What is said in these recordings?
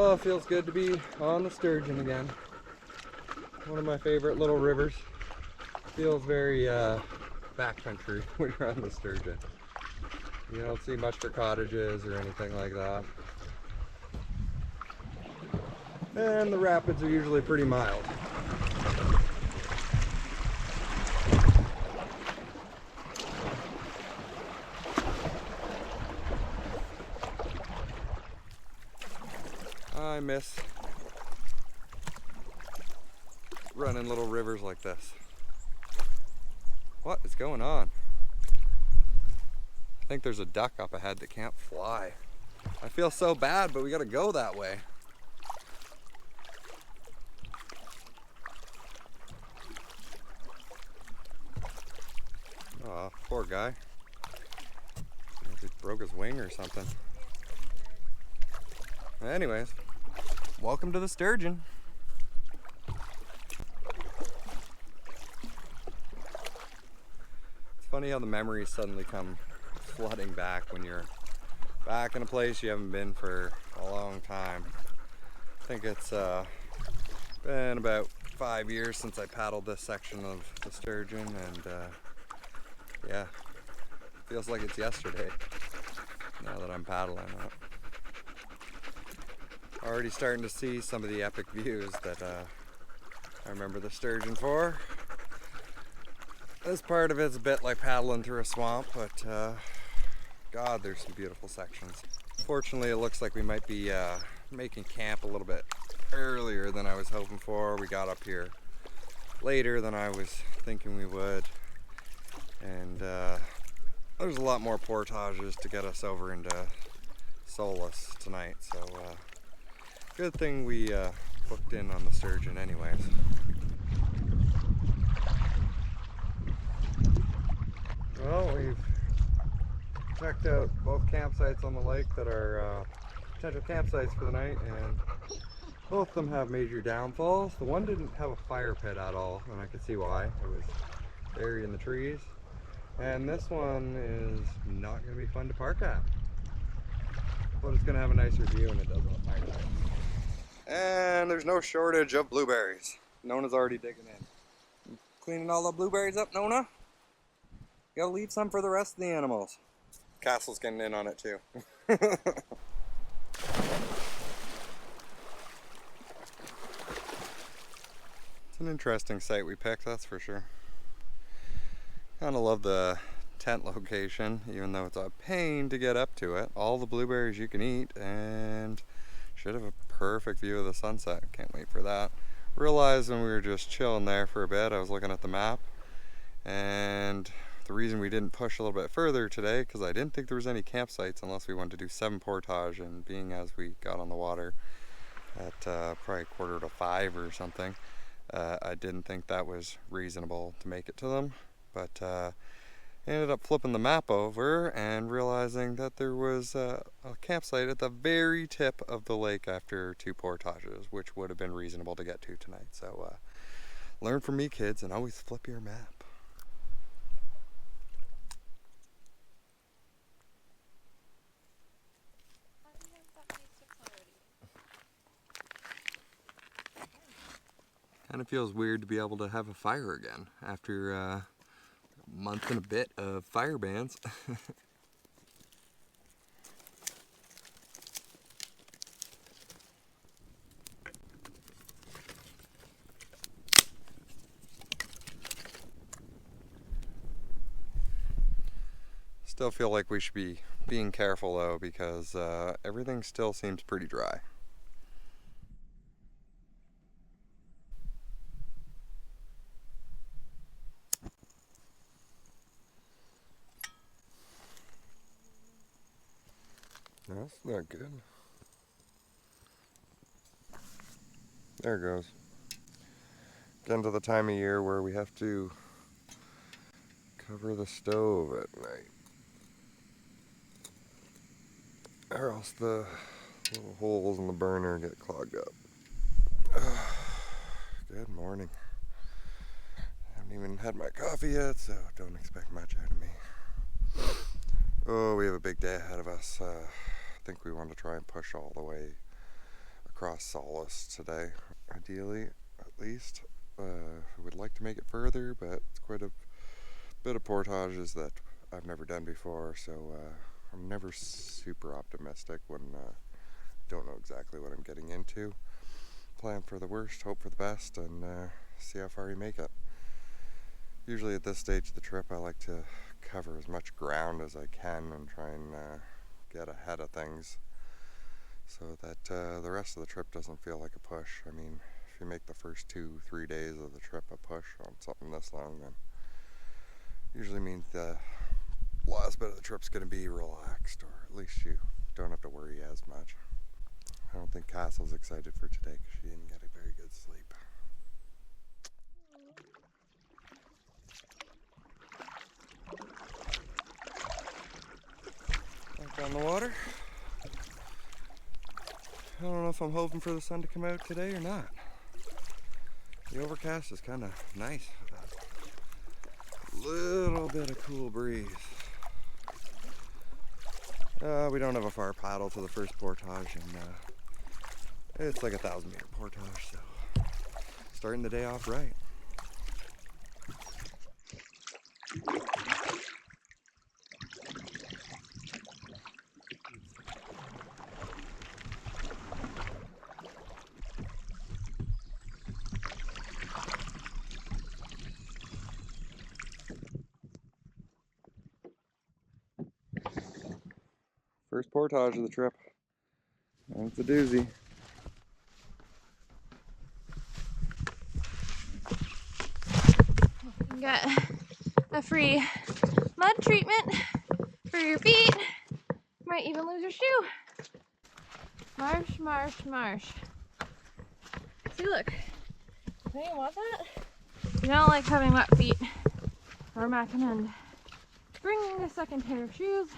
Oh, it feels good to be on the Sturgeon again. One of my favorite little rivers. Feels very backcountry when you're on the Sturgeon. You don't see much for cottages or anything like that. And the rapids are usually pretty mild. I miss running little rivers like this. What is going on? I think there's a duck up ahead that can't fly. I feel so bad, but we gotta go that way. Oh, poor guy. He broke his wing or something. Anyways, welcome to the Sturgeon. It's funny how the memories suddenly come flooding back when you're back in a place you haven't been for a long time. I think it's been about 5 years since I paddled this section of the Sturgeon, and yeah, feels like it's yesterday now that I'm paddling it. Already starting to see some of the epic views that I remember the Sturgeon for. This part of it's a bit like paddling through a swamp, but God, there's some beautiful sections. Fortunately, it looks like we might be making camp a little bit earlier than I was hoping for. We got up here later than I was thinking we would, and there's a lot more portages to get us over into Solace tonight, so good thing we booked in on the Sturgeon anyways. Well, we've checked out both campsites on the lake that are potential campsites for the night, and both of them have major downfalls. The one didn't have a fire pit at all, and I could see why. It was buried in the trees. And this one is not going to be fun to park at. But it's going to have a nicer view, and it does have a fire pit. And there's no shortage of blueberries. Nona's already digging in. Cleaning all the blueberries up, Nona? Gotta leave some for the rest of the animals. Castle's getting in on it too. It's an interesting site we picked, that's for sure. Kind of love the tent location, even though it's a pain to get up to it. All the blueberries you can eat, and should have a perfect view of the sunset. Can't wait for that. Realized when we were just chilling there for a bit, I was looking at the map, and the reason we didn't push a little bit further today, because I didn't think there was any campsites unless we wanted to do 7 Portage, and being as we got on the water at probably 4:45 or something, I didn't think that was reasonable to make it to them. But ended up flipping the map over and realizing that there was a campsite at the very tip of the lake after 2 portages, which would have been reasonable to get to tonight. So learn from me, kids, and always flip your map. Kind of feels weird to be able to have a fire again after a month and a bit of fire bans. Still feel like we should be being careful though, because everything still seems pretty dry. That's not good. There it goes. Getting to the time of year where we have to cover the stove at night, or else the little holes in the burner get clogged up. Good morning. I haven't even had my coffee yet, so don't expect much out of me. Oh, we have a big day ahead of us. I think we want to try and push all the way across Solace today, ideally, at least. I would like to make it further, but it's quite a bit of portages that I've never done before, so I'm never super optimistic when I don't know exactly what I'm getting into. Plan for the worst, hope for the best, and see how far you make it. Usually at this stage of the trip I like to cover as much ground as I can and try and get ahead of things so that the rest of the trip doesn't feel like a push. I mean, if you make the first 2-3 days of the trip a push on something this long, then usually means the last bit of the trip's going to be relaxed, or at least you don't have to worry as much. I don't think Castle's excited for today because she didn't get a very good sleep. Back on the water. I don't know if I'm hoping for the sun to come out today or not. The overcast is kind of nice. A little bit of cool breeze. We don't have a far paddle to the first portage, and it's like a 1,000-meter portage, so starting the day off right. First portage of the trip. And it's a doozy. You got a free mud treatment for your feet. Might even lose your shoe. Marsh, marsh, marsh. See, look. Don't you want that? You don't like having wet feet, I recommend bringing a second pair of shoes.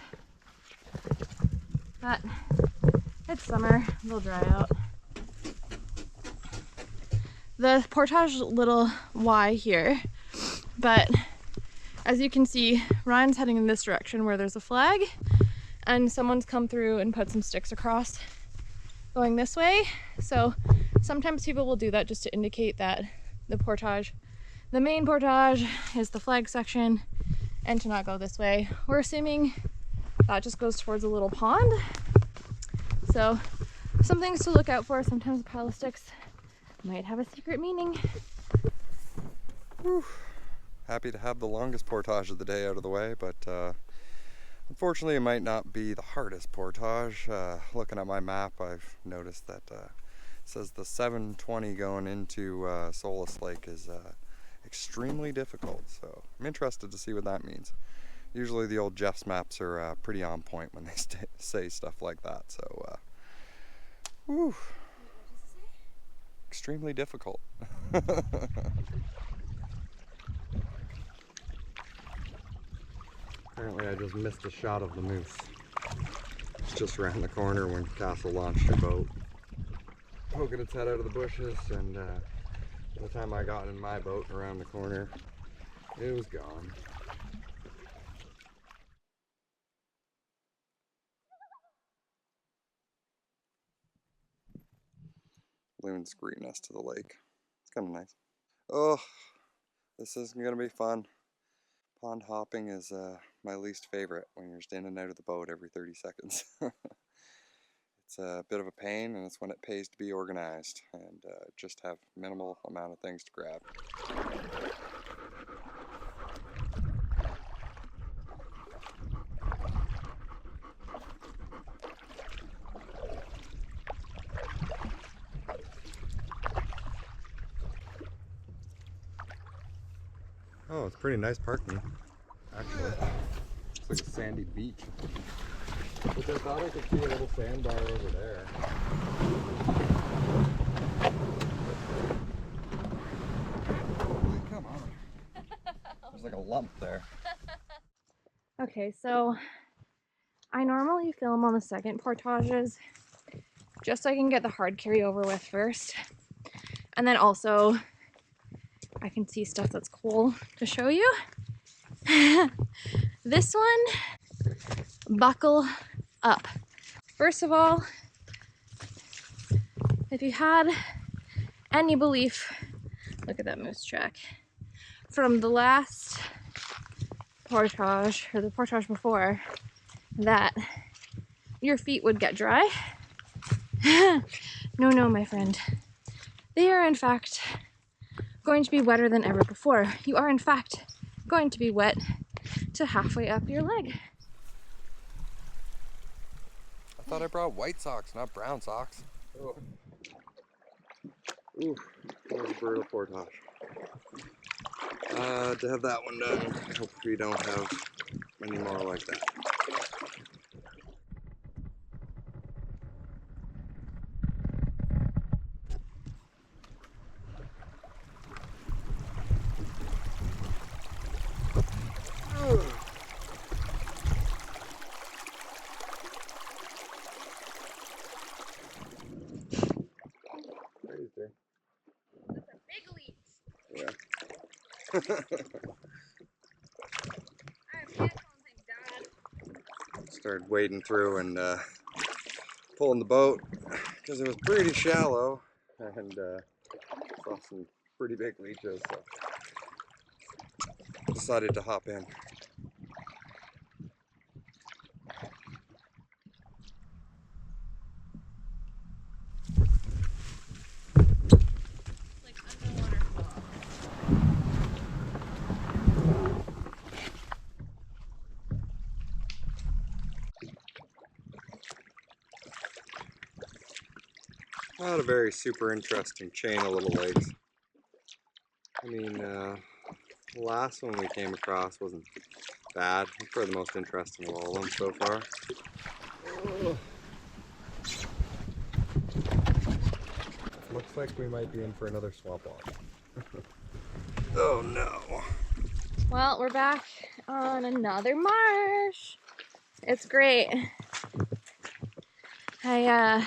But it's summer, they'll dry out. The portage little Y here, but as you can see, Ryan's heading in this direction where there's a flag, and someone's come through and put some sticks across going this way. So sometimes people will do that just to indicate that the portage, the main portage, is the flag section and to not go this way. We're assuming that just goes towards a little pond. So some things to look out for. Sometimes a pile of sticks might have a secret meaning. Whew. Happy to have the longest portage of the day out of the way, but unfortunately it might not be the hardest portage. Looking at my map, I've noticed that it says the 720 going into Solace Lake is extremely difficult, so I'm interested to see what that means. Usually the old Jeff's maps are pretty on point when they say stuff like that, so whew. Extremely difficult. Apparently I just missed a shot of the moose. It's just around the corner when Castle launched her boat, poking its head out of the bushes, and by the time I got in my boat and around the corner, it was gone. Loon's greeting us to the lake. It's kind of nice. Oh, this is going to be fun. Pond hopping is my least favorite when you're just in and out of the boat every 30 seconds. It's a bit of a pain, and it's when it pays to be organized and just have minimal amount of things to grab. Oh, it's pretty nice parking, actually. It's like a sandy beach. Which I thought I could see a little sandbar over there. Holy, come on. There's like a lump there. Okay, so I normally film on the second portages just so I can get the hard carry over with first. And then also I can see stuff that's cool to show you. This one, buckle up. First of all, If you had any belief, look at that moose track, from the last portage, or the portage before, that your feet would get dry. No, my friend. They are in fact going to be wetter than ever before. You are in fact going to be wet to halfway up your leg. I thought I brought white socks, not brown socks. Oh. Ooh, that was a brutal portage. To have that one done, I hope we don't have any more like that. Started wading through and pulling the boat because it was pretty shallow and saw some pretty big leeches, so decided to hop in. Not a very super interesting chain of little lakes. I mean, the last one we came across wasn't bad. It's probably the most interesting of all of them so far. Oh. Looks like we might be in for another swamp walk. Oh no. Well, we're back on another marsh. It's great. I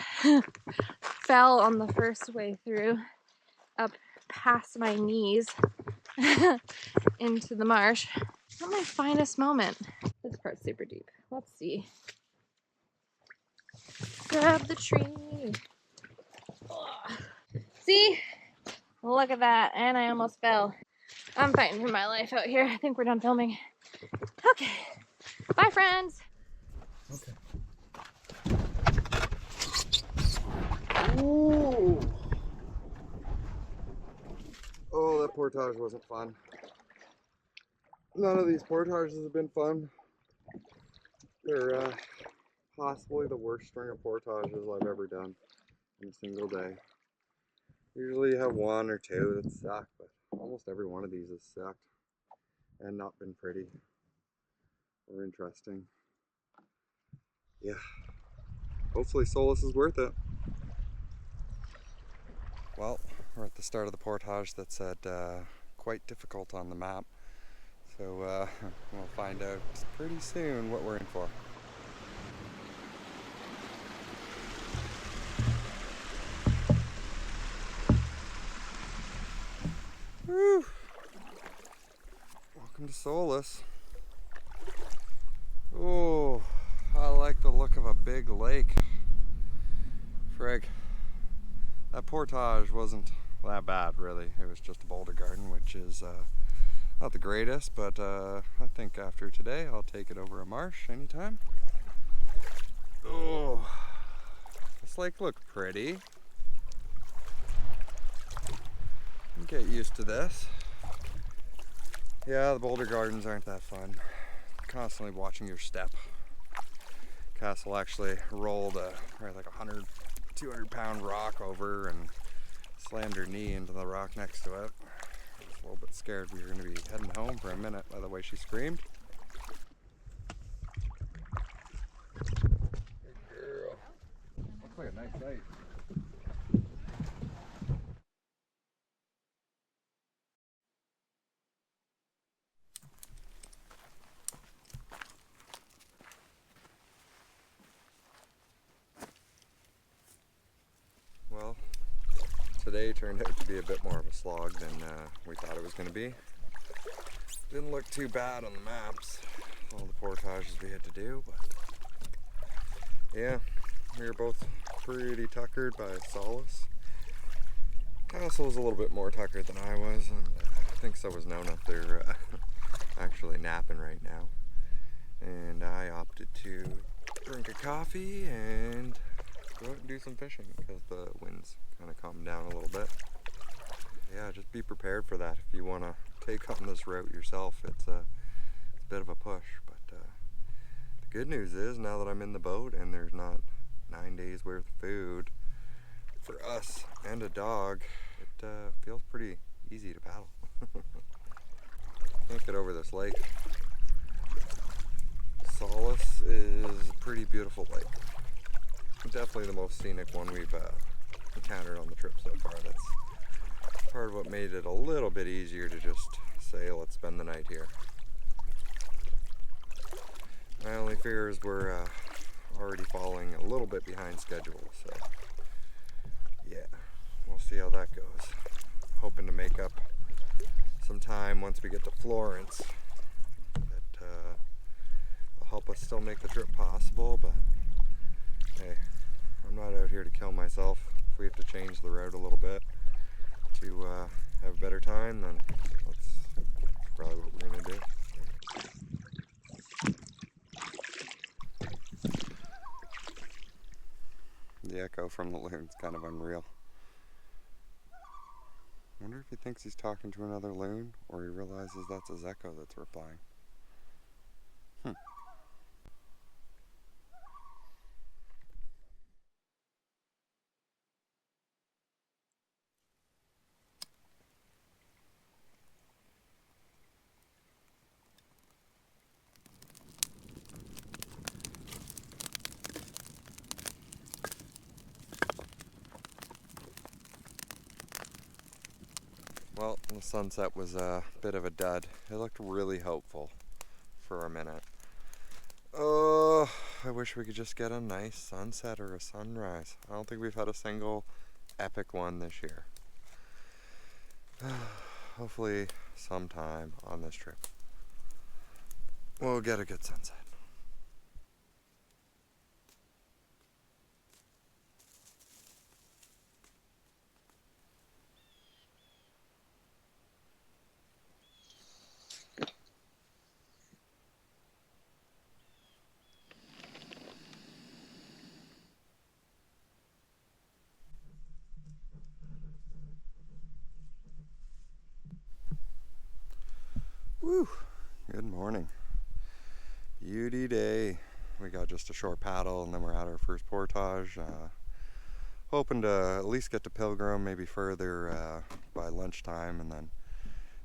fell on the first way through, up past my knees into the marsh. Not my finest moment. This part's super deep. Let's see. Grab the tree. Ugh. See? Look at that. And I almost fell. I'm fighting for my life out here. I think we're done filming. Okay. Bye, friends. Okay. Ooh. Oh, that portage wasn't fun. None of these portages have been fun. They're possibly the worst string of portages I've ever done in a single day. Usually you have one or two that suck, but almost every one of these has sucked and not been pretty or interesting. Yeah, hopefully Solace is worth it. Well, we're at the start of the portage that said quite difficult on the map. So we'll find out pretty soon what we're in for. Woo! Welcome to Solace. Oh, I like the look of a big lake. Frig. That portage wasn't that bad, really. It was just a boulder garden, which is not the greatest, but I think after today I'll take it over a marsh anytime. Oh, this lake looked pretty. Get used to this. Yeah, the boulder gardens aren't that fun. Constantly watching your step. Castle actually rolled like 100, 200 pound rock over and slammed her knee into the rock next to it. I was a little bit scared we were going to be heading home for a minute by the way she screamed. Good girl. Looks like a nice sight. Well, today turned out to be a bit more of a slog than we thought it was going to be. Didn't look too bad on the maps, all the portages we had to do, but yeah, we were both pretty tuckered by Solace. I also was a little bit more tuckered than I was, and I think so was Nona. They're actually napping right now. And I opted to drink a coffee and go out and do some fishing because the wind's kind of calmed down a little bit. Yeah, just be prepared for that if you want to take on this route yourself. It's a bit of a push, but the good news is now that I'm in the boat and there's not 9 days worth of food for us and a dog, it feels pretty easy to paddle. Can't get over this lake. Solace is a pretty beautiful lake. Definitely the most scenic one we've encountered on the trip so far. That's part of what made it a little bit easier to just say, let's spend the night here. My only fear is we're already falling a little bit behind schedule, so yeah, we'll see how that goes. Hoping to make up some time once we get to Florence. That will help us still make the trip possible, but hey, I'm not out here to kill myself. If we have to change the route a little bit to have a better time, then that's probably what we're gonna do. The echo from the loon's kind of unreal. I wonder if he thinks he's talking to another loon, or he realizes that's his echo that's replying. Well, the sunset was a bit of a dud. It looked really hopeful for a minute. Oh, I wish we could just get a nice sunset or a sunrise. I don't think we've had a single epic one this year. Hopefully sometime on this trip we'll get a good sunset. Woo! Good morning. Beauty day. We got just a short paddle and then we're at our first portage. Hoping to at least get to Pilgrim, maybe further by lunchtime, and then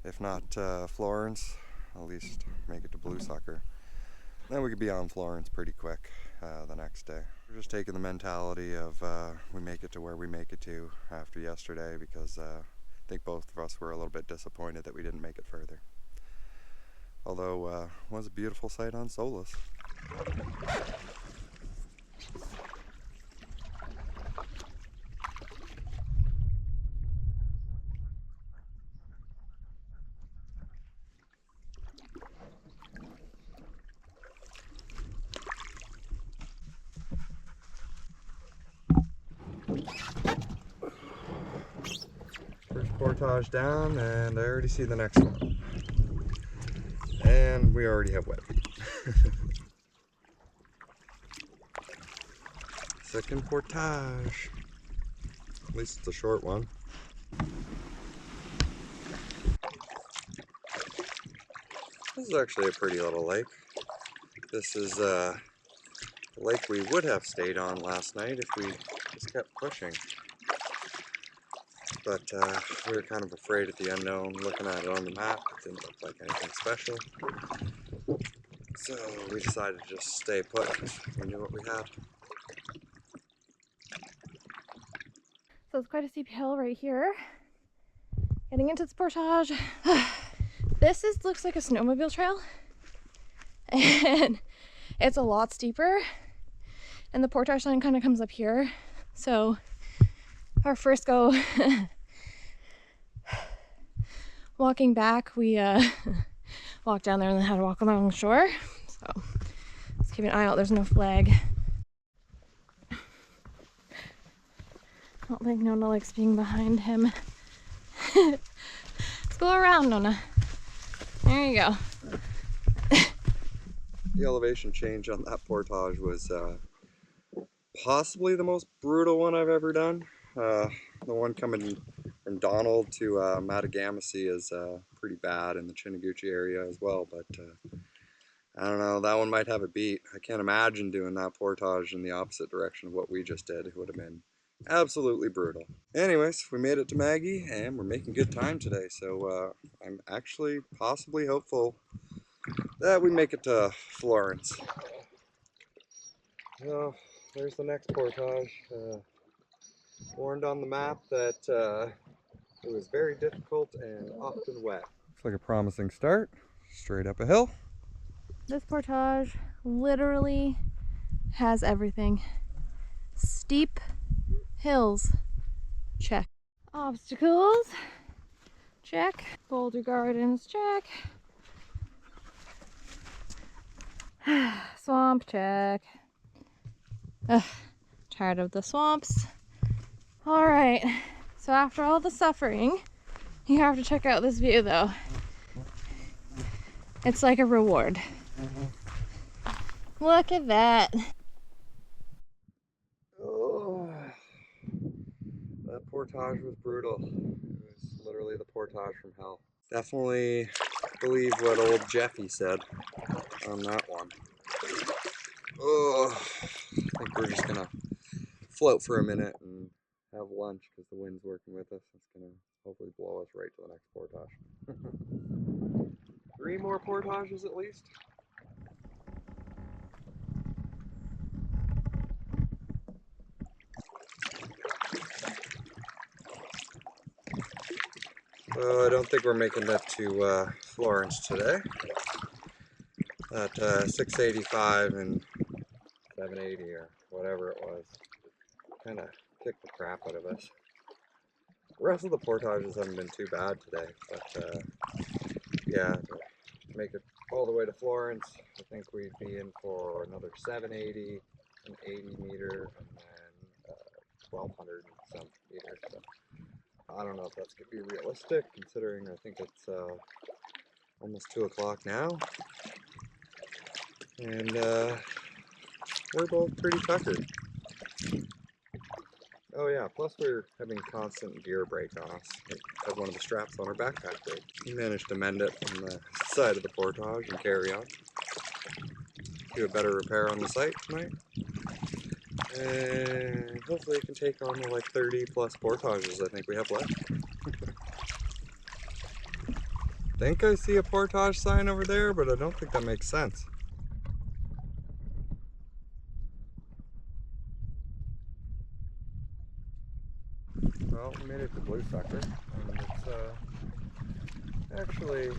if not Florence, at least make it to Blue Sucker. Then we could be on Florence pretty quick the next day. We're just taking the mentality of we make it to where we make it to after yesterday, because I think both of us were a little bit disappointed that we didn't make it further. Although it was a beautiful sight on Solace. First portage down, and I already see the next one. And we already have wet feet. Second portage. At least it's a short one. This is actually a pretty little lake. This is the lake we would have stayed on last night if we just kept pushing. But we were kind of afraid at the unknown. Looking at it on the map, it didn't look like anything special. So we decided to just stay put. We knew what we had. So it's quite a steep hill right here. Getting into this portage. This looks like a snowmobile trail. And it's a lot steeper. And the portage line kind of comes up here. So our first go walking back, we walked down there and then had to walk along shore. So let's keep an eye out. There's no flag. I don't think Nona likes being behind him Let's go around, Nona. There you go. The elevation change on that portage was possibly the most brutal one I've ever done. The one coming from Donald to Matagamacy is pretty bad in the Chiniguchi area as well, but I don't know, that one might have a beat. I can't imagine doing that portage in the opposite direction of what we just did. It would have been absolutely brutal. Anyways, we made it to Maggie and we're making good time today, so I'm actually possibly hopeful that we make it to Florence. So there's the next portage. Warned on the map that it was very difficult and often wet. Looks like a promising start. Straight up a hill. This portage literally has everything. Steep hills, check. Obstacles, check. Boulder gardens, check. Swamp, check. Ugh, tired of the swamps. All right, so after all the suffering, you have to check out this view though. It's like a reward. Look at that. Oh, that portage was brutal. It was literally the portage from hell. Definitely believe what old Jeffy said on that one. Oh, I think we're just gonna float for a minute and have lunch because the wind's working with us. It's gonna hopefully blow us right to the next portage. 3 more portages at least. I don't think we're making that to Florence today. At 685 and 780 or whatever it was, kind of kicked the crap out of us. The rest of the portages haven't been too bad today, but yeah, to make it all the way to Florence, I think we'd be in for another 780, an 80 meter, and then 1200 and some meters. So I don't know if that's going to be realistic, considering I think it's almost 2 o'clock now. And we're both pretty tuckered. Oh yeah, plus we're having constant gear break on us. We had one of the straps on our backpack break. We managed to mend it on the side of the portage and carry on. Do a better repair on the site tonight. And hopefully it can take on the like 30 plus portages I think we have left. I think I see a portage sign over there, but I don't think that makes sense. Well, we made it to Blue Sucker, and it's actually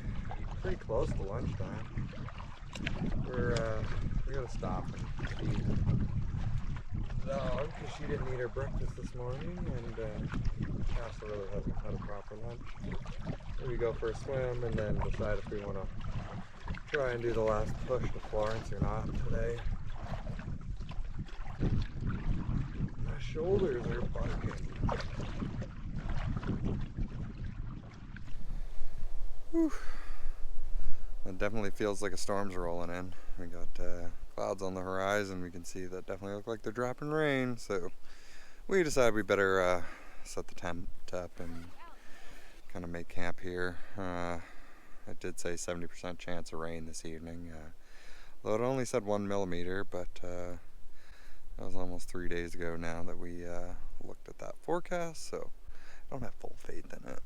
pretty close to lunchtime. We gotta stop and feed the dog because she didn't eat her breakfast this morning, and Castle really hasn't had a proper lunch. So we go for a swim and then decide if we want to try and do the last push to Florence or not today. My shoulders are barking. Whew. It definitely feels like a storm's rolling in. We got clouds on the horizon. We can see that definitely look like they're dropping rain. So we decided we better set the tent up and kind of make camp here. It did say 70% chance of rain this evening. Though it only said 1 millimeter, but that was almost 3 days ago now that we looked at that forecast. So I don't have full faith in it.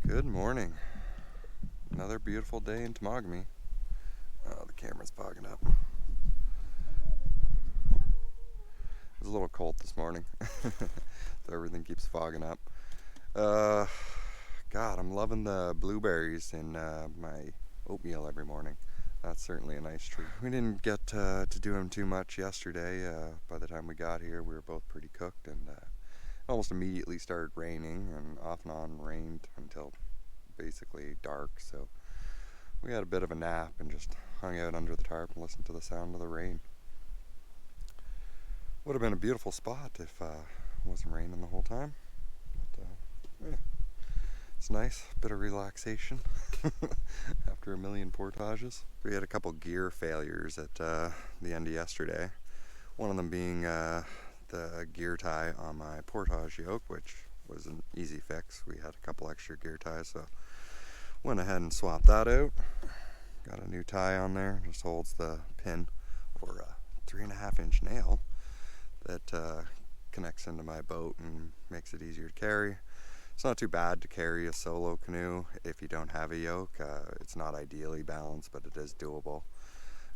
Good morning. Another beautiful day in Temagami. Oh, the camera's fogging up. It was a little cold this morning, so everything keeps fogging up. God, I'm loving the blueberries in my oatmeal every morning. That's certainly a nice treat. We didn't get to do them too much yesterday. By the time we got here, we were both pretty cooked, and almost immediately started raining, and off and on rained until basically dark. So we had a bit of a nap and just hung out under the tarp and listened to the sound of the rain. Would have been a beautiful spot if it wasn't raining the whole time. But, yeah. It's nice, bit of relaxation after a million portages. We had a couple gear failures at the end of yesterday. One of them being the gear tie on my Portage yoke, which was an easy fix. We had a couple extra gear ties, so went ahead and swapped that out. Got a new tie on there, just holds the pin for a 3.5-inch nail that connects into my boat and makes it easier to carry. It's not too bad to carry a solo canoe if you don't have a yoke. It's not ideally balanced, but it is doable.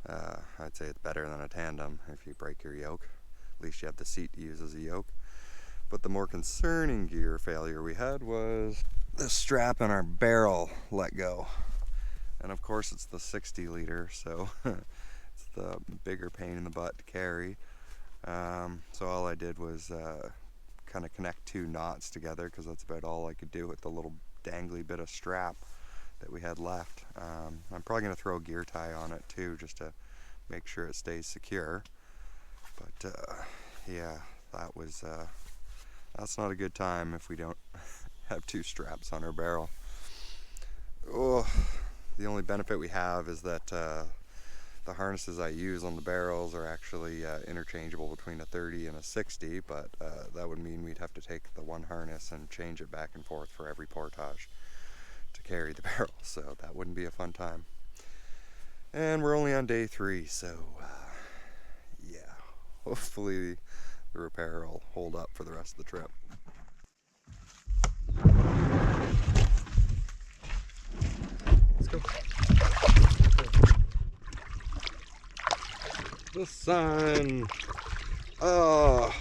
I'd say it's better than a tandem if you break your yoke. At least you have the seat to use as a yoke. But the more concerning gear failure we had was the strap in our barrel let go. And of course it's the 60 liter, so it's the bigger pain in the butt to carry. So all I did was kind of connect 2 knots together, because that's about all I could do with the little dangly bit of strap that we had left. I'm probably going to throw a gear tie on it too, just to make sure it stays secure. But yeah, that's not a good time if we don't have 2 straps on our barrel. Oh, the only benefit we have is that the harnesses I use on the barrels are actually interchangeable between a 30 and a 60, but that would mean we'd have to take the one harness and change it back and forth for every portage to carry the barrel, so that wouldn't be a fun time. And we're only on day 3, so yeah, hopefully the repair will hold up for the rest of the trip. Let's go. The sun. Oh,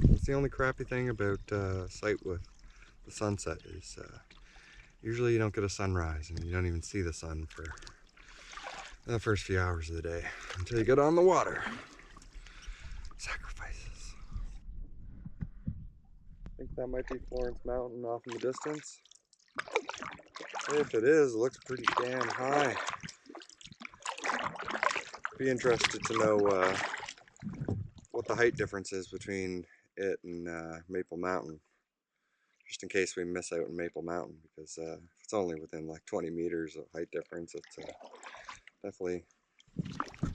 that's the only crappy thing about sight with the sunset is usually you don't get a sunrise, and you don't even see the sun for the first few hours of the day until you get on the water. Sacrifices. I think that might be Florence Mountain off in the distance. If it is, it looks pretty damn high. Be interested to know what the height difference is between it and Maple Mountain, just in case we miss out on Maple Mountain, because if it's only within like 20 meters of height difference, it definitely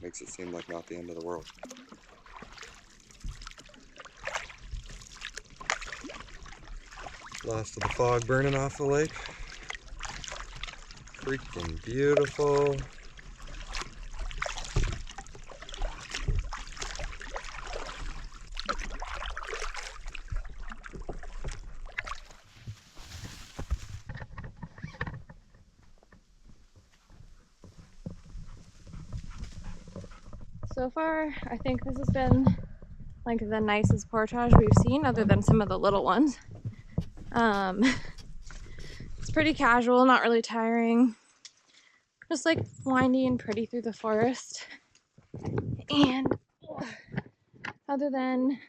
makes it seem like not the end of the world. Last of the fog burning off the lake. Freaking beautiful. So far, I think this has been like the nicest portage we've seen, other than some of the little ones. It's pretty casual, not really tiring. Just like windy and pretty through the forest. And other than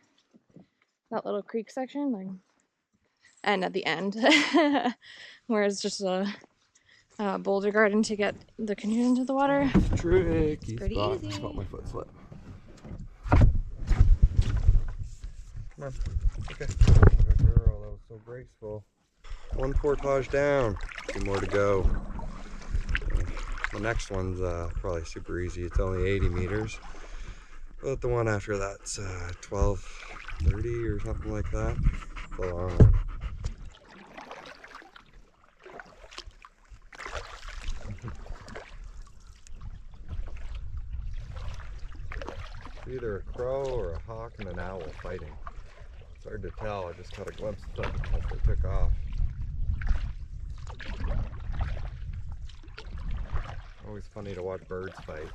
that little creek section, like, and at the end, where it's just a boulder garden to get the canoe into the water. Tricky pretty spot. easy. Felt my foot slip. Come on. Okay. Good girl. That was so graceful. 1 portage down. 2 more to go. The next one's probably super easy. It's only 80 meters. But the one after that's 12:30 or something like that. It's a long one. Either a crow or a hawk and an owl fighting. It's hard to tell. I just caught a glimpse of them as they took off. Always funny to watch birds fight.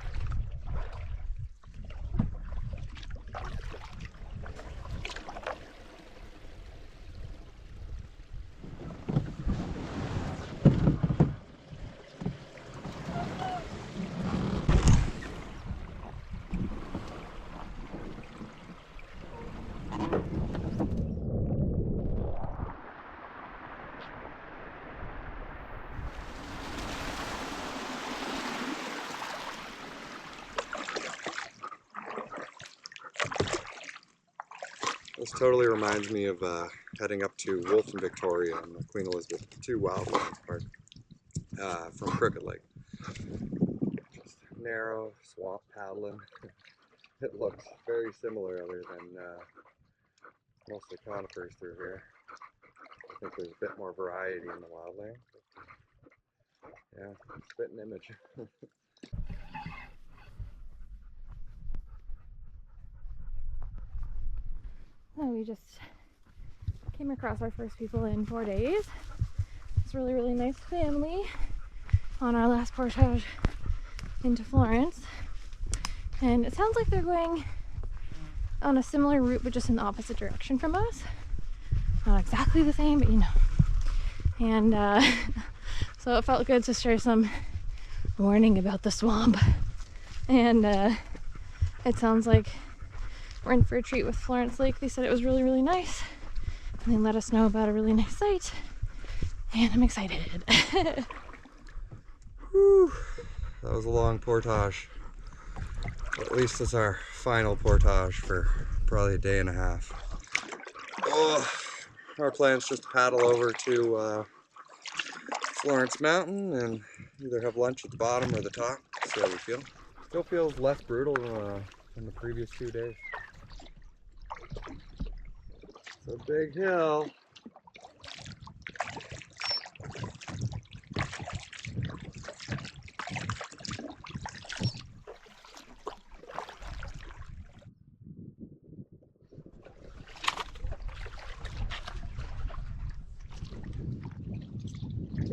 This totally reminds me of heading up to Wolf and Victoria and the Queen Elizabeth II Wildlife Park from Crooked Lake. Just narrow swamp paddling. It looks very similar other than mostly conifers through here. I think there's a bit more variety in the wildland. Yeah, spitting image. Oh, we just came across our first people in Portages. It's really, really nice family on our last portage into Florence. And it sounds like they're going on a similar route, but just in the opposite direction from us. Not exactly the same, but you know. And so it felt good to share some warning about the swamp. And it sounds like we're in for a treat with Florence Lake. They said it was really, really nice. And they let us know about a really nice site. And I'm excited. Whew. That was a long portage. At least it's our final portage for probably a day and a half. Oh, our plan is just to paddle over to Florence Mountain and either have lunch at the bottom or the top. See how we feel. Still feels less brutal than the previous 2 days. It's a big hill.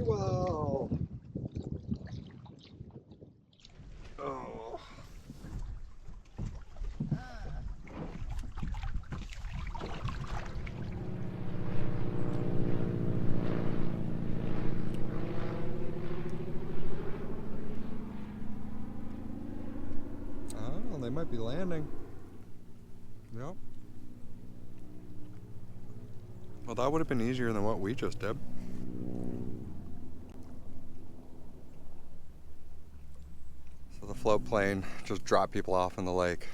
Whoa! Oh. Oh, they might be landing. Yep. Well, that would have been easier than what we just did. So the float plane just dropped people off in the lake.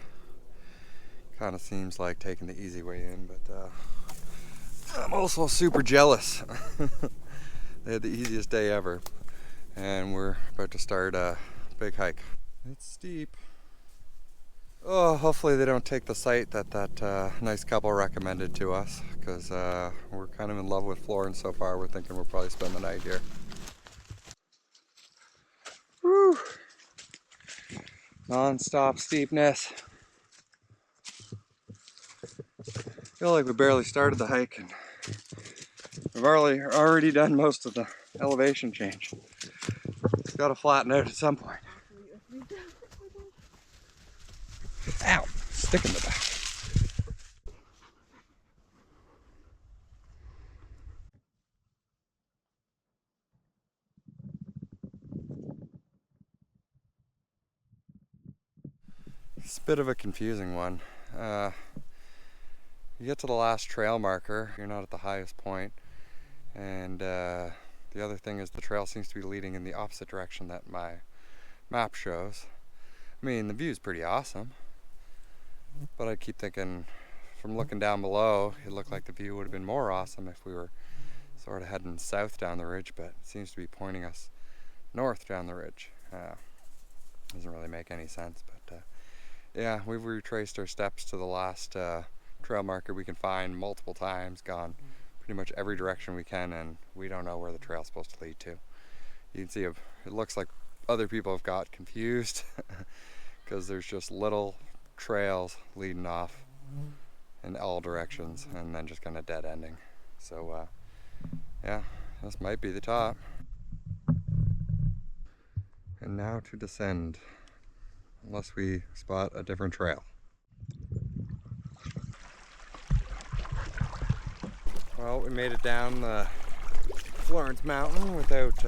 Kind of seems like taking the easy way in, but I'm also super jealous. They had the easiest day ever, and we're about to start a big hike. It's steep. Oh, hopefully they don't take the site that nice couple recommended to us, because we're kind of in love with Florence so far. We're thinking we'll probably spend the night here. Woo! Non-stop steepness. I feel like we barely started the hike and we've already done most of the elevation change. It's got to flatten out at some point. Ow! Stick in the back. It's a bit of a confusing one. You get to the last trail marker, you're not at the highest point, and the other thing is the trail seems to be leading in the opposite direction that my map shows. I mean, the view's pretty awesome, but I keep thinking, from looking down below, it looked like the view would have been more awesome if we were sort of heading south down the ridge, but it seems to be pointing us north down the ridge. Doesn't really make any sense, but yeah, we've retraced our steps to the last trail marker we can find multiple times, gone pretty much every direction we can, and we don't know where the trail's supposed to lead to. You can see it looks like other people have got confused because there's just little trails leading off in all directions and then just kind of dead ending. So yeah, this might be the top. And now to descend, unless we spot a different trail. Well, we made it down the Florence Mountain without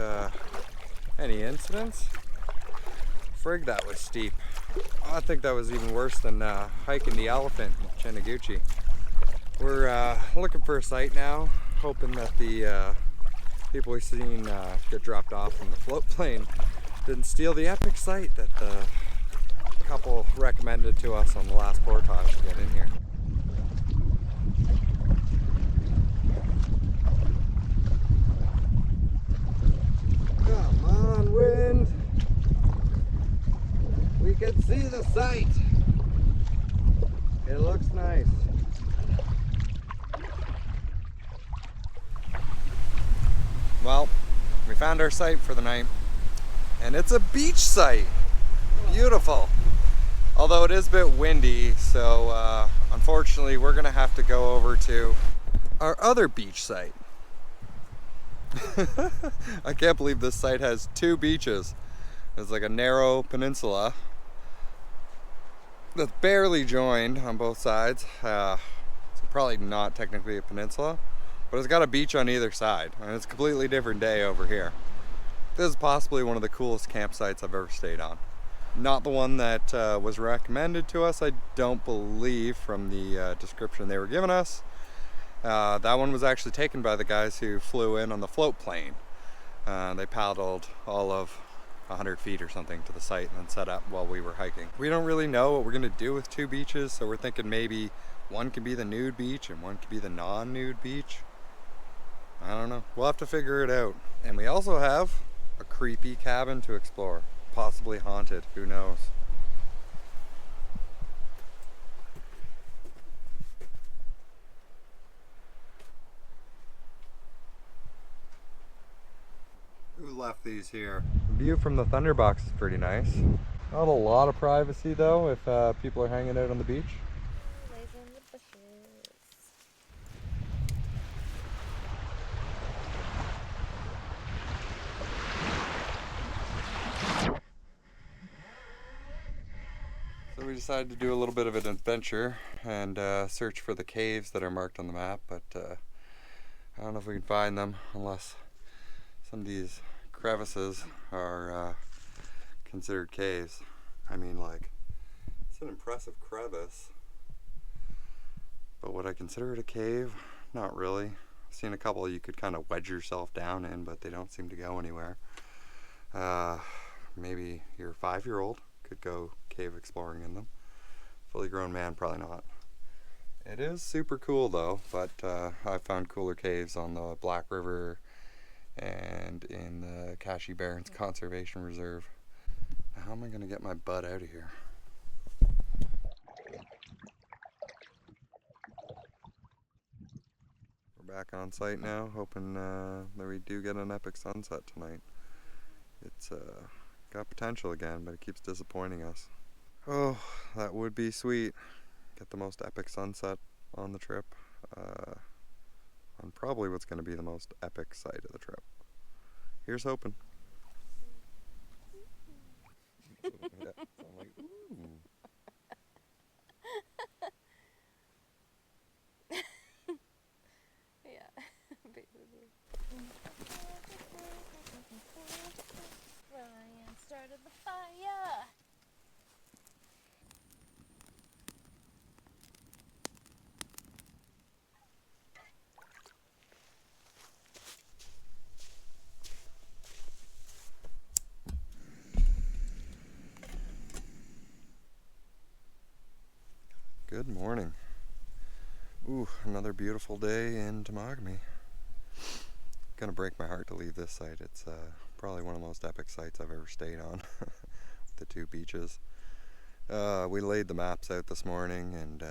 any incidents. Frig, that was steep. I think that was even worse than hiking the elephant in Chinaguchi. We're looking for a site now, hoping that the people we've seen get dropped off from the float plane didn't steal the epic site that the couple recommended to us on the last portage to get in here. we can see the site. It looks nice. Well, we found our site for the night, and it's a beach site. Beautiful. Although it is a bit windy, so unfortunately we're gonna have to go over to our other beach site. I can't believe this site has two beaches. It's like a narrow peninsula that's barely joined on both sides. So probably not technically a peninsula, but it's got a beach on either side, and it's a completely different day over here. This is possibly one of the coolest campsites I've ever stayed on. Not the one that was recommended to us, I don't believe, from the description they were giving us. That one was actually taken by the guys who flew in on the float plane. They paddled all of 100 feet or something to the site and then set up while we were hiking. We don't really know what we're gonna do with two beaches, so we're thinking maybe one could be the nude beach and one could be the non-nude beach. I don't know. We'll have to figure it out. And we also have a creepy cabin to explore. Possibly haunted, who knows? Who left these here? The view from the Thunderbox is pretty nice. Not a lot of privacy though if people are hanging out on the beach. So we decided to do a little bit of an adventure and search for the caves that are marked on the map, but I don't know if we can find them unless some of these crevices are considered caves. I mean, like, it's an impressive crevice, but would I consider it a cave? Not really. I've seen a couple you could kind of wedge yourself down in, but they don't seem to go anywhere. Maybe your 5-year-old could go cave exploring in them. Fully grown man, probably not. It is super cool though, but I found cooler caves on the Black River and in the Kashi Barrens Conservation Reserve. How am I going to get my butt out of here? We're back on site now, hoping that we do get an epic sunset tonight. It's got potential again, but it keeps disappointing us. Oh, that would be sweet. Get the most epic sunset on the trip. On probably what's going to be the most epic site of the trip. Here's hoping. Yeah, I'm like, ooh. Yeah, basically. Ryan started the fire. Good morning. Ooh, another beautiful day in Temagami. Gonna break my heart to leave this site. It's probably one of the most epic sites I've ever stayed on. The two beaches. We laid the maps out this morning and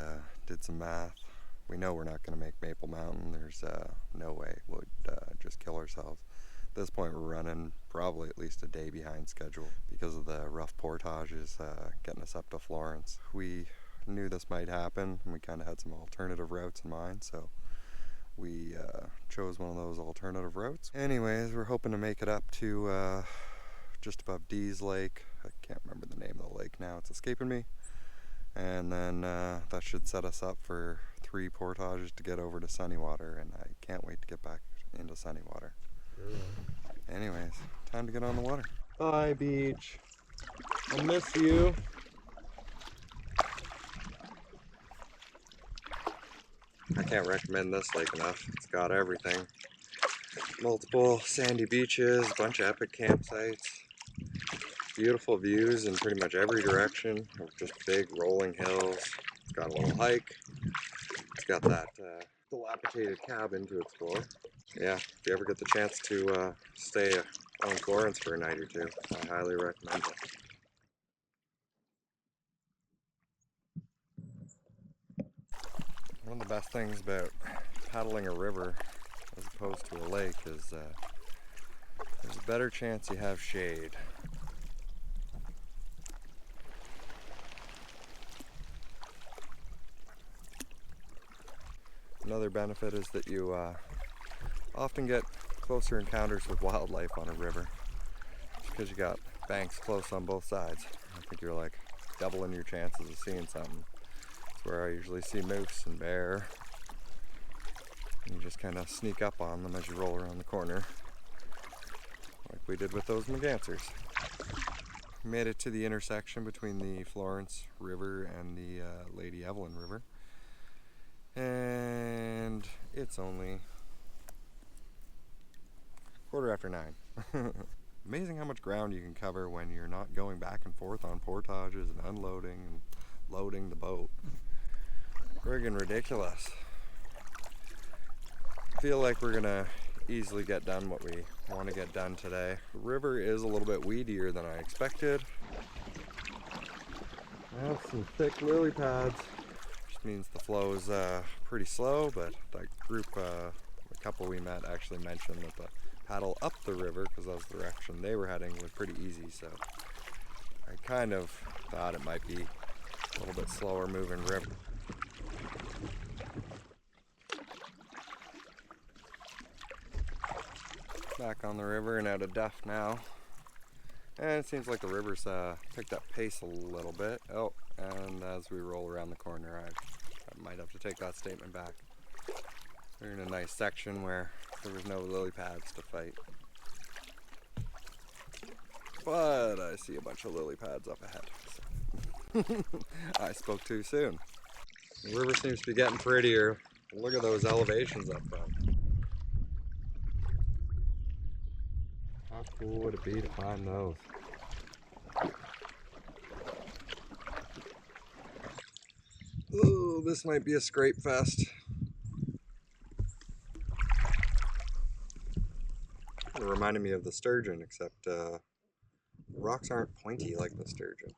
did some math. We know we're not gonna make Maple Mountain. There's no way we'd just kill ourselves. At this point we're running probably at least a day behind schedule because of the rough portages getting us up to Florence. We knew this might happen and we kind of had some alternative routes in mind, so we chose one of those alternative routes. Anyways, we're hoping to make it up to just above Dee's Lake. I can't remember the name of the lake now, it's escaping me. And then that should set us up for 3 portages to get over to Sunnywater, and I can't wait to get back into Sunnywater. Anyways, time to get on the water. Bye, beach. I'll miss you. I can't recommend this lake enough. It's got everything. Multiple sandy beaches, a bunch of epic campsites, beautiful views in pretty much every direction of just big rolling hills. It's got a little hike. It's got that dilapidated cabin to explore. Yeah, if you ever get the chance to stay on Florence for a night or two, I highly recommend it. One of the best things about paddling a river as opposed to a lake is there's a better chance you have shade. Another benefit is that you often get closer encounters with wildlife on a river because you got banks close on both sides. I think you're like doubling your chances of seeing something. It's where I usually see moose and bear. And you just kind of sneak up on them as you roll around the corner, like we did with those mergansers. Made it to the intersection between the Florence River and the Lady Evelyn River. And it's only 9:15. Amazing how much ground you can cover when you're not going back and forth on portages and unloading and loading the boat. Friggin' ridiculous. Feel like we're gonna easily get done what we want to get done today. The river is a little bit weedier than I expected. I have some thick lily pads, which means the flow is pretty slow, but that group, a couple we met actually mentioned that the paddle up the river, because that was the direction they were heading, was pretty easy, so I kind of thought it might be a little bit slower moving river. Back on the river and out of duff now. And it seems like the river's picked up pace a little bit. Oh, and as we roll around the corner, I might have to take that statement back. We're in a nice section where there was no lily pads to fight. But I see a bunch of lily pads up ahead. So. I spoke too soon. The river seems to be getting prettier. Look at those elevations up front. How cool would it be to find those? Ooh, this might be a scrape fest. It reminded me of the sturgeon, except the rocks aren't pointy like the sturgeon.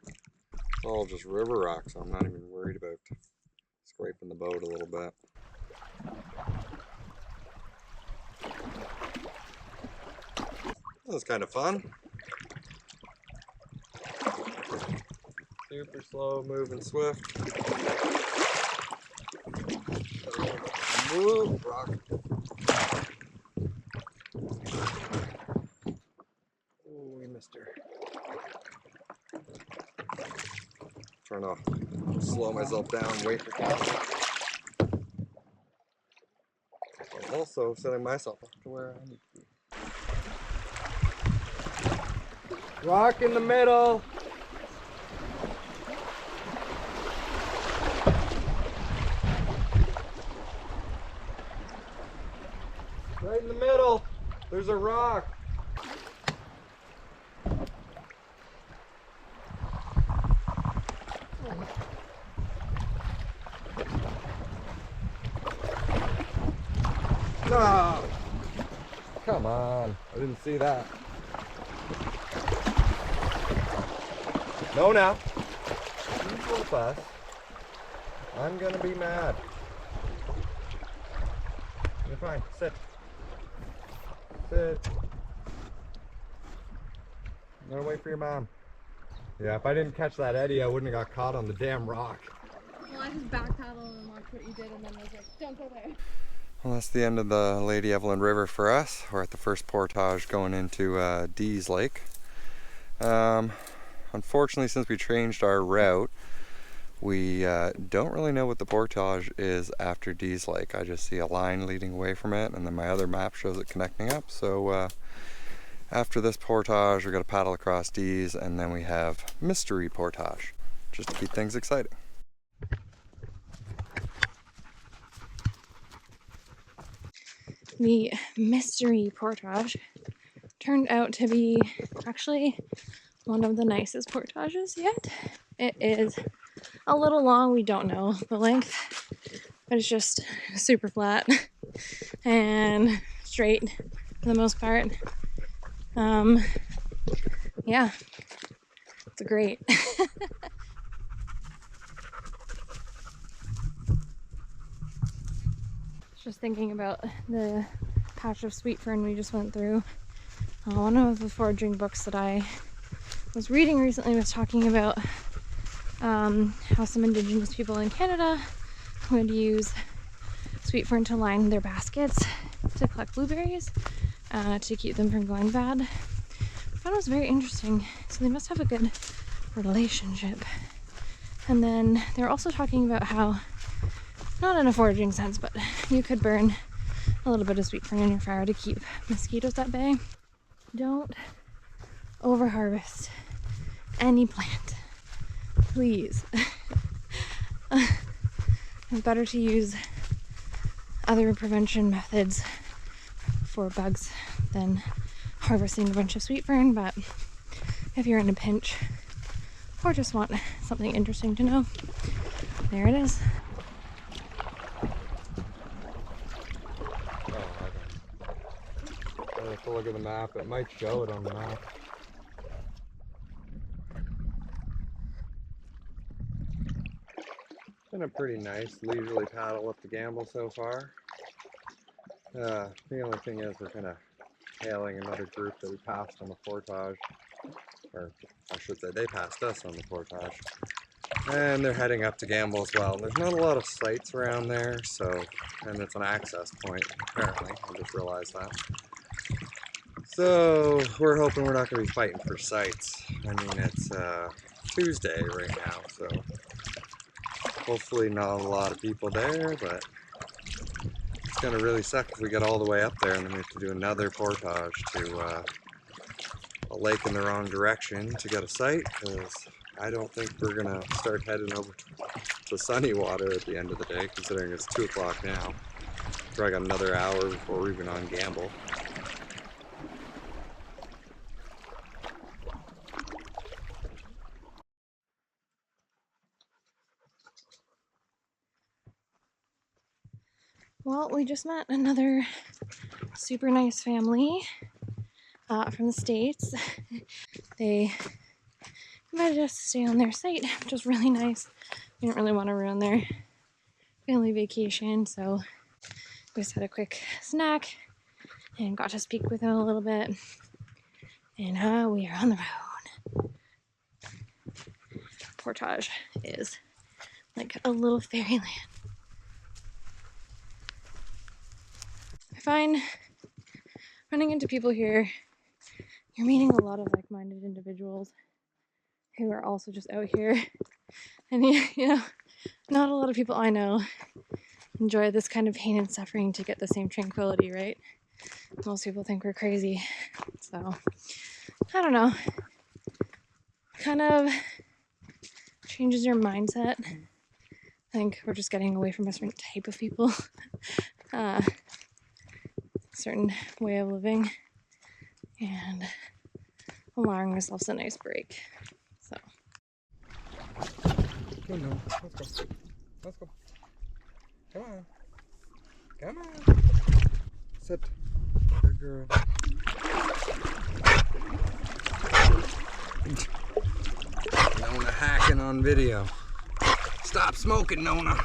It's all just river rocks, so I'm not even worried about scraping the boat a little bit. That was kind of fun. Super slow, moving swift. Move, rock. Oh, we missed her. Trying to slow myself down, wait for casting. Also setting myself up to where I need to be. Rock in the middle. Right in the middle. There's a rock. No. Come on. I didn't see that. No, now. Usual fuss. I'm gonna be mad. You're fine. Sit. Sit. I'm gonna wait for your mom. Yeah, if I didn't catch that eddy, I wouldn't have got caught on the damn rock. Well, I just backpedaled and watched what you did, and then I was like, don't go there. Well, that's the end of the Lady Evelyn River for us. We're at the first portage going into Dees Lake. Unfortunately, since we changed our route, we don't really know what the portage is after Dees Lake. I just see a line leading away from it, and then my other map shows it connecting up. So after this portage, we're going to paddle across Dees, and then we have Mystery Portage, just to keep things exciting. The Mystery Portage turned out to be actually one of the nicest portages yet. It is a little long, we don't know the length, but it's just super flat and straight for the most part. Yeah, it's great. Just thinking about the patch of sweet fern we just went through. One of the foraging books that I was reading recently was talking about how some Indigenous people in Canada would use sweet fern to line their baskets to collect blueberries to keep them from going bad. I thought it was very interesting. So they must have a good relationship. And then they're also talking about how, not in a foraging sense, but you could burn a little bit of sweet fern in your fire to keep mosquitoes at bay. Don't overharvest any plant, please. It's better to use other prevention methods for bugs than harvesting a bunch of sweet fern, but if you're in a pinch or just want something interesting to know, there it is. I have to look at the map. It might show it on the map. Been a pretty nice leisurely paddle up the Gamble so far. The only thing is we're kind of hailing another group that we passed on the Portage, or I should say they passed us on the Portage, and they're heading up to Gamble as well. There's not a lot of sites around there, so, and it's an access point apparently. I just realized that. So we're hoping we're not going to be fighting for sites. I mean, it's Tuesday right now, so hopefully not a lot of people there, but it's going to really suck if we get all the way up there and then we have to do another portage to a lake in the wrong direction to get a site, because I don't think we're going to start heading over to sunny water at the end of the day, considering it's 2 o'clock now. Probably got another hour before we're even on Gamble. Well, we just met another super nice family from the States. They invited us to stay on their site, which was really nice. We didn't really want to ruin their family vacation, so we just had a quick snack and got to speak with them a little bit. And we are on the road. Portage is like a little fairyland. I find running into people here, you're meeting a lot of like-minded individuals who are also just out here. And you know, not a lot of people I know enjoy this kind of pain and suffering to get the same tranquility, right? Most people think we're crazy. So, I don't know. Kind of changes your mindset. I think we're just getting away from a certain type of people. Certain way of living. And allowing ourselves a nice break. So. Oh no, let's go. Let's go. Come on. Come on. Sit. Good girl. Nona hacking on video. Stop smoking, Nona.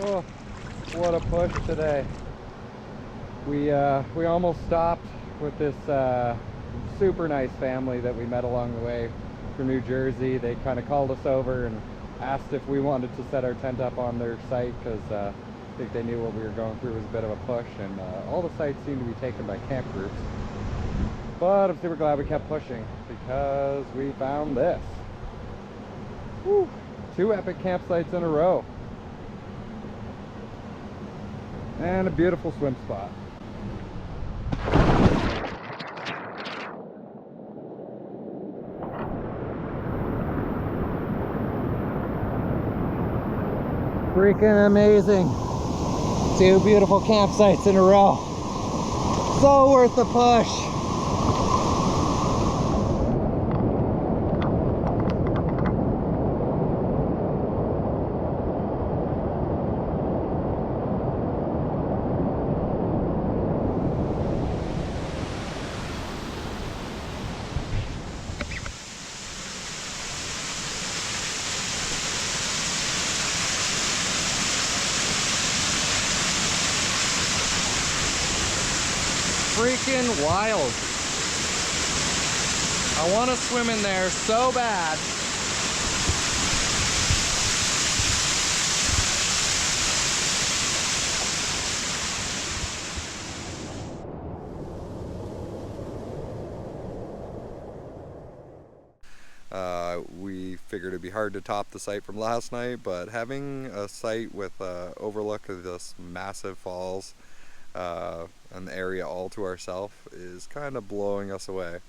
Oh, what a push today. We almost stopped with this super nice family that we met along the way from New Jersey. They kind of called us over and asked if we wanted to set our tent up on their site, because I think they knew what we were going through was a bit of a push, and all the sites seem to be taken by camp groups. But I'm super glad we kept pushing, because we found this. Woo! 2 epic campsites in a row. And a beautiful swim spot. Freaking amazing. 2 beautiful campsites in a row. So worth the push. freaking wild. I want to swim in there so bad. We figured it'd be hard to top the site from last night, but having a site with overlook of this massive falls and the area all to ourselves is kind of blowing us away.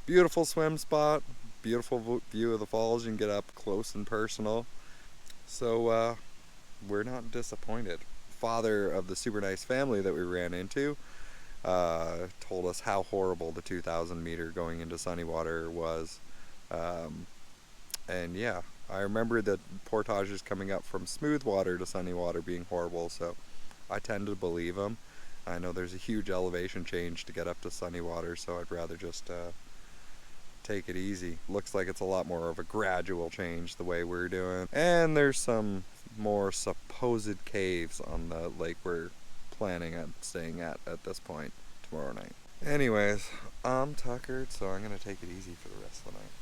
Beautiful swim spot, beautiful view of the falls. You can get up close and personal. So we're not disappointed. Father of the super nice family that we ran into told us how horrible the 2,000 meter going into Sunnywater was. And yeah, I remember that Portages coming up from Smoothwater to Sunnywater being horrible, so I tend to believe him. I know there's a huge elevation change to get up to Sunnywater, so I'd rather just take it easy. Looks like it's a lot more of a gradual change the way we're doing. And there's some more supposed caves on the lake we're planning on staying at this point tomorrow night. Anyways, I'm tuckered, so I'm going to take it easy for the rest of the night.